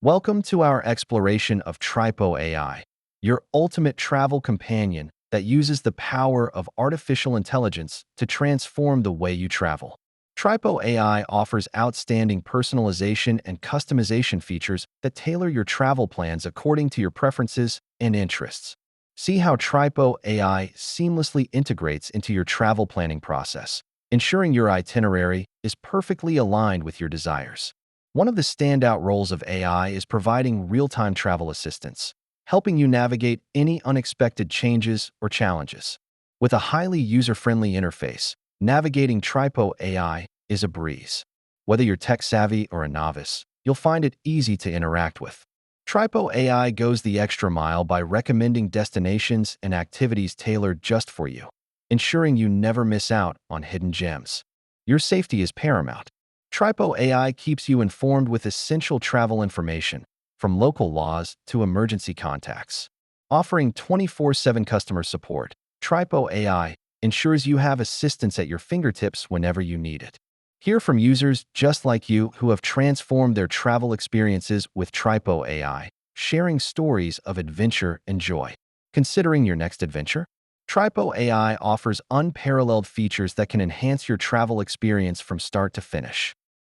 Welcome to our exploration of Tripo AI, your ultimate travel companion that uses the power of artificial intelligence to transform the way you travel. Tripo AI offers outstanding personalization and customization features that tailor your travel plans according to your preferences and interests. See how Tripo AI seamlessly integrates into your travel planning process, ensuring your itinerary is perfectly aligned with your desires. One of the standout roles of AI is providing real-time travel assistance, helping you navigate any unexpected changes or challenges. With a highly user-friendly interface, navigating Tripo AI is a breeze. Whether you're tech-savvy or a novice, you'll find it easy to interact with. Tripo AI goes the extra mile by recommending destinations and activities tailored just for you, ensuring you never miss out on hidden gems. Your safety is paramount. Tripo AI keeps you informed with essential travel information, from local laws to emergency contacts. Offering 24/7 customer support, Tripo AI ensures you have assistance at your fingertips whenever you need it. Hear from users just like you who have transformed their travel experiences with Tripo AI, sharing stories of adventure and joy. Considering your next adventure? Tripo AI offers unparalleled features that can enhance your travel experience from start to finish.